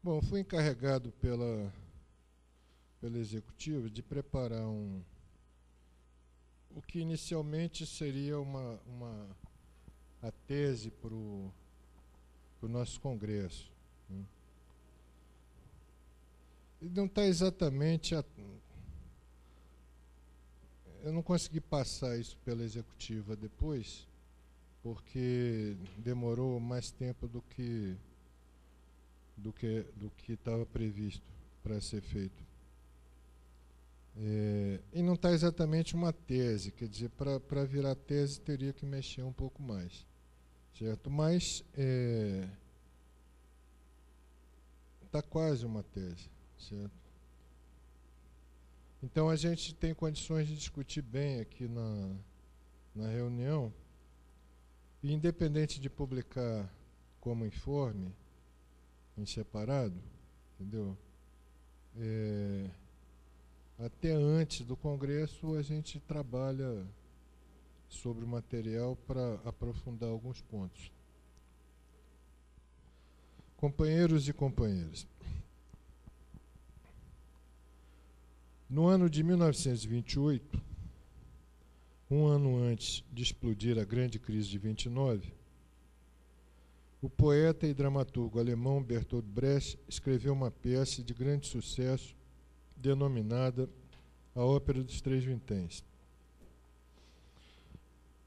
Bom, fui encarregado pela executiva de preparar o que inicialmente seria a tese para o nosso congresso, né? E não está exatamente... Eu não consegui passar isso pela executiva depois, porque demorou mais tempo do que estava previsto para ser feito. E não está exatamente uma tese, quer dizer, para virar tese teria que mexer um pouco mais, certo? Mas está quase uma tese, certo? Então a gente tem condições de discutir bem aqui na reunião, e independente de publicar como informe, em separado, entendeu? Até antes do Congresso a gente trabalha sobre o material para aprofundar alguns pontos. Companheiros e companheiras, no ano de 1928, um ano antes de explodir a grande crise de 29, o poeta e dramaturgo alemão Bertolt Brecht escreveu uma peça de grande sucesso denominada A Ópera dos Três Vinténs.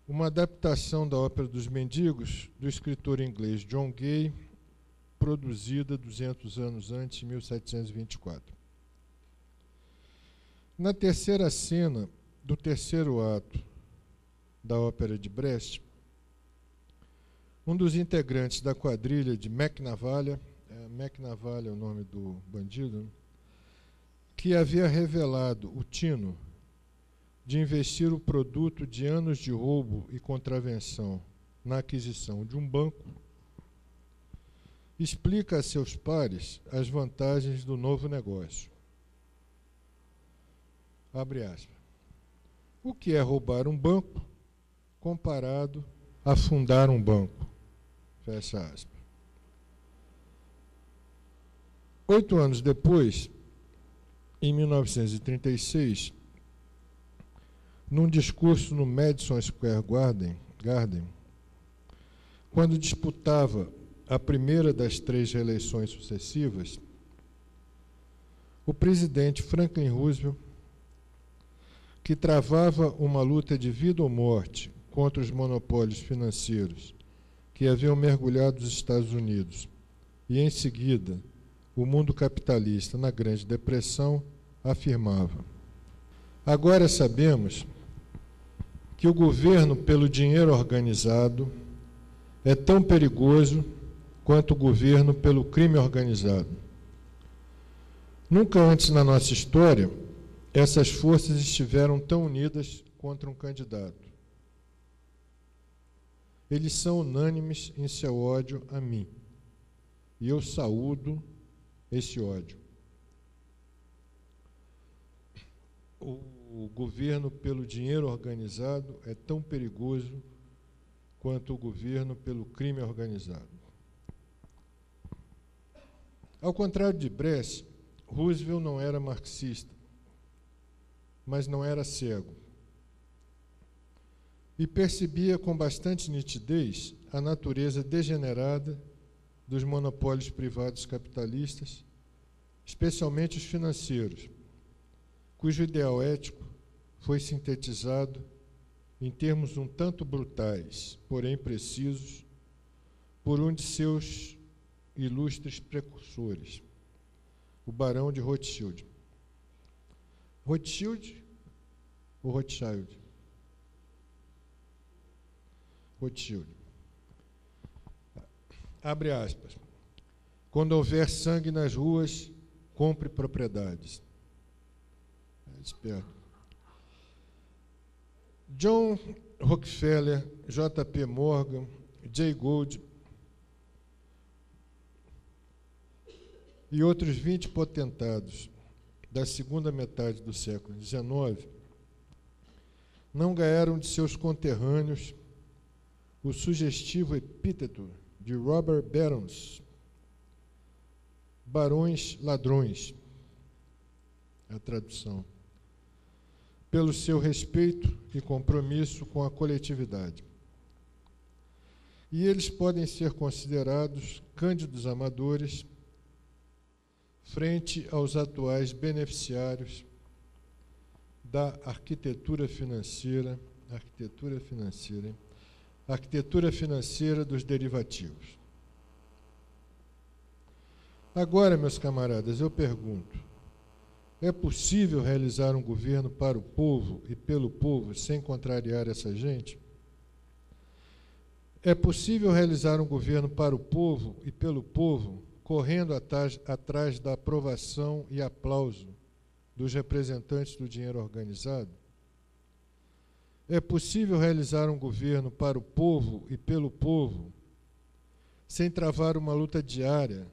Uma adaptação da Ópera dos Mendigos, do escritor inglês John Gay, produzida 200 anos antes, em 1724. Na terceira cena do terceiro ato da ópera de Brecht, um dos integrantes da quadrilha de McNavalha, McNavalha é o nome do bandido, né, que havia revelado o tino de investir o produto de anos de roubo e contravenção na aquisição de um banco, explica a seus pares as vantagens do novo negócio. Abre aspas. O que é roubar um banco comparado a fundar um banco? Fecha aspas. 8 anos depois, em 1936, num discurso no Madison Square Garden, quando disputava a primeira das 3 reeleições sucessivas, o presidente Franklin Roosevelt, que travava uma luta de vida ou morte contra os monopólios financeiros que haviam mergulhado os Estados Unidos e, em seguida, o mundo capitalista na Grande Depressão, afirmava: agora sabemos que o governo pelo dinheiro organizado é tão perigoso quanto o governo pelo crime organizado. Nunca antes na nossa história essas forças estiveram tão unidas contra um candidato. Eles são unânimes em seu ódio a mim, e eu saúdo esse ódio. O governo pelo dinheiro organizado é tão perigoso quanto o governo pelo crime organizado. Ao contrário de Brecht, Roosevelt não era marxista, mas não era cego. E percebia com bastante nitidez a natureza degenerada dos monopólios privados capitalistas, especialmente os financeiros, cujo ideal ético foi sintetizado em termos um tanto brutais, porém precisos, por um de seus ilustres precursores, o Barão de Rothschild. Rothschild ou Rothschild? Rothschild. Abre aspas. Quando houver sangue nas ruas, compre propriedades. É esperto. John Rockefeller, J.P. Morgan, Jay Gould e outros 20 potentados da segunda metade do século XIX não ganharam de seus conterrâneos o sugestivo epíteto de Robert Barons, barões ladrões, a tradução, pelo seu respeito e compromisso com a coletividade. E eles podem ser considerados cândidos amadores frente aos atuais beneficiários da arquitetura financeira dos derivativos. Agora, meus camaradas, eu pergunto: é possível realizar um governo para o povo e pelo povo sem contrariar essa gente? É possível realizar um governo para o povo e pelo povo, correndo atrás da aprovação e aplauso dos representantes do dinheiro organizado? É possível realizar um governo para o povo e pelo povo, sem travar uma luta diária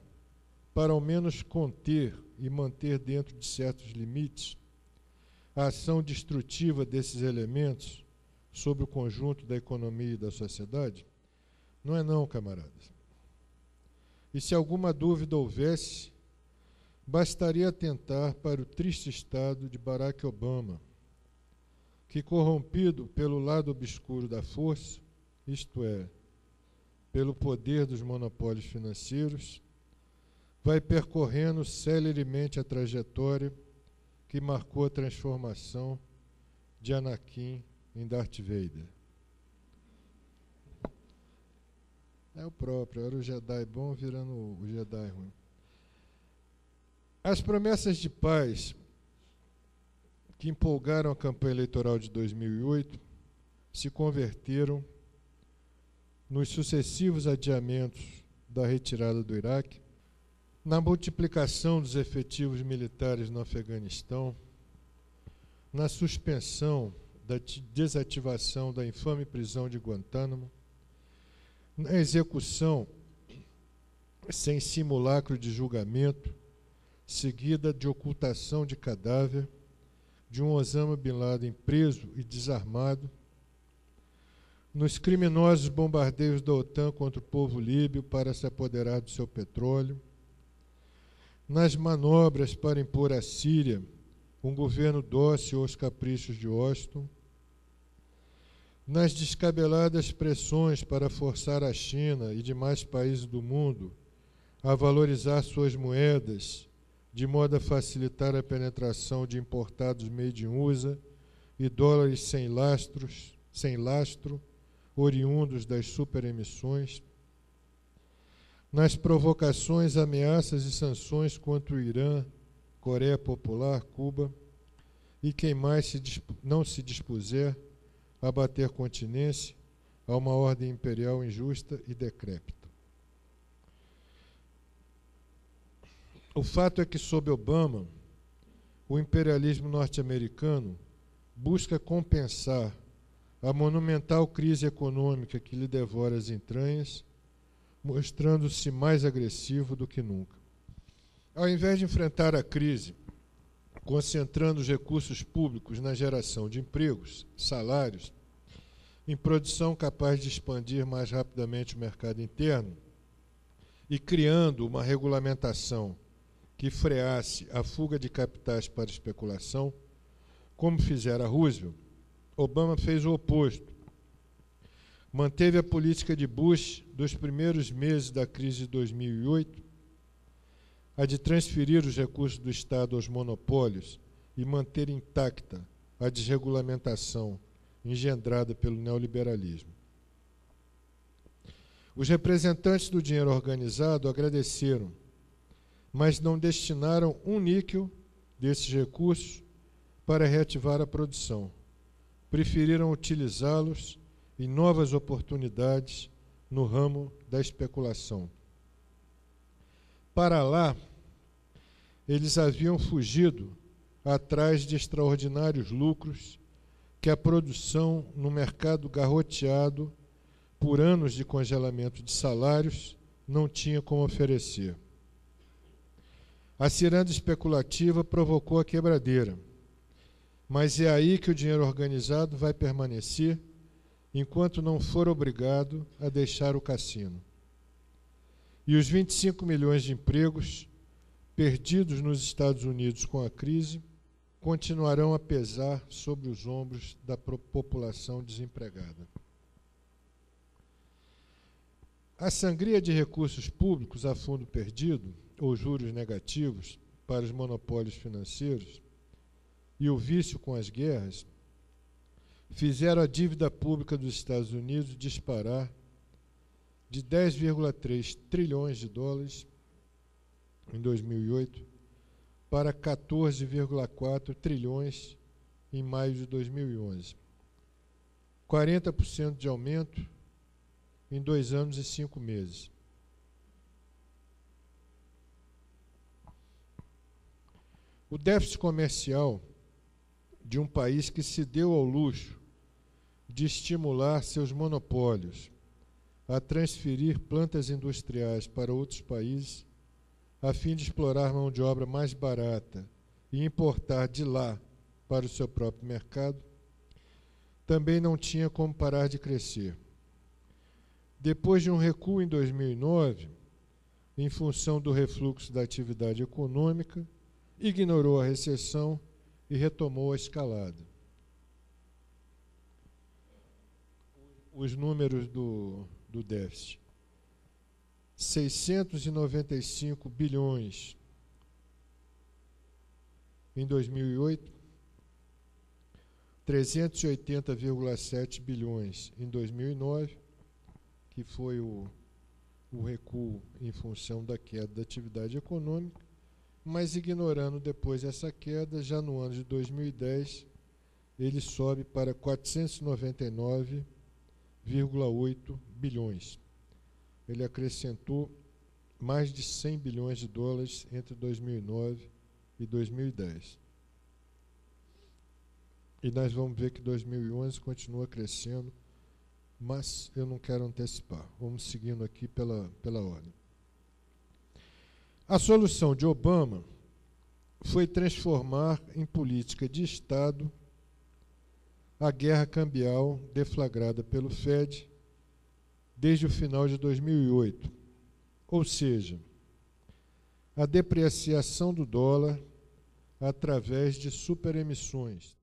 para ao menos conter e manter dentro de certos limites a ação destrutiva desses elementos sobre o conjunto da economia e da sociedade? Não é não, camaradas. E se alguma dúvida houvesse, bastaria atentar para o triste estado de Barack Obama, que, corrompido pelo lado obscuro da força, isto é, pelo poder dos monopólios financeiros, vai percorrendo celeremente a trajetória que marcou a transformação de Anakin em Darth Vader. É o próprio, era o Jedi bom virando o Jedi ruim. As promessas de paz que empolgaram a campanha eleitoral de 2008 se converteram nos sucessivos adiamentos da retirada do Iraque, na multiplicação dos efetivos militares no Afeganistão, na suspensão da desativação da infame prisão de Guantánamo, na execução sem simulacro de julgamento, seguida de ocultação de cadáver de um Osama Bin Laden preso e desarmado, nos criminosos bombardeios da OTAN contra o povo líbio para se apoderar do seu petróleo, nas manobras para impor à Síria um governo dócil aos caprichos de Washington, nas descabeladas pressões para forçar a China e demais países do mundo a valorizar suas moedas, de modo a facilitar a penetração de importados made in USA e dólares sem lastro, oriundos das superemissões, nas provocações, ameaças e sanções contra o Irã, Coreia Popular, Cuba e quem mais não se dispuser a bater continência a uma ordem imperial injusta e decrépita. O fato é que, sob Obama, o imperialismo norte-americano busca compensar a monumental crise econômica que lhe devora as entranhas, mostrando-se mais agressivo do que nunca. Ao invés de enfrentar a crise, concentrando os recursos públicos na geração de empregos, salários, em produção capaz de expandir mais rapidamente o mercado interno e criando uma regulamentação que freasse a fuga de capitais para especulação, como fizera Roosevelt, Obama fez o oposto. Manteve a política de Bush dos primeiros meses da crise de 2008, a de transferir os recursos do Estado aos monopólios e manter intacta a desregulamentação engendrada pelo neoliberalismo. Os representantes do dinheiro organizado agradeceram, mas não destinaram um níquel desses recursos para reativar a produção. Preferiram utilizá-los em novas oportunidades no ramo da especulação. Para lá, eles haviam fugido atrás de extraordinários lucros que a produção no mercado garroteado por anos de congelamento de salários não tinha como oferecer. A ciranda especulativa provocou a quebradeira, mas é aí que o dinheiro organizado vai permanecer enquanto não for obrigado a deixar o cassino. E os 25 milhões de empregos perdidos nos Estados Unidos com a crise continuarão a pesar sobre os ombros da população desempregada. A sangria de recursos públicos a fundo perdido, ou juros negativos para os monopólios financeiros, e o vício com as guerras, fizeram a dívida pública dos Estados Unidos disparar de 10,3 trilhões de dólares em 2008 para 14,4 trilhões em maio de 2011. 40% de aumento em 2 anos e 5 meses. O déficit comercial de um país que se deu ao luxo de estimular seus monopólios a transferir plantas industriais para outros países a fim de explorar mão de obra mais barata e importar de lá para o seu próprio mercado, também não tinha como parar de crescer. Depois de um recuo em 2009, em função do refluxo da atividade econômica, ignorou a recessão e retomou a escalada. Os números do déficit: 695 bilhões em 2008, 380,7 bilhões em 2009, que foi o recuo em função da queda da atividade econômica, mas ignorando depois essa queda, já no ano de 2010, ele sobe para 499,8 bilhões. Ele acrescentou mais de 100 bilhões de dólares entre 2009 e 2010. E nós vamos ver que 2011 continua crescendo, mas eu não quero antecipar. Vamos seguindo aqui pela ordem. A solução de Obama foi transformar em política de Estado a guerra cambial deflagrada pelo Fed desde o final de 2008, ou seja, a depreciação do dólar através de superemissões.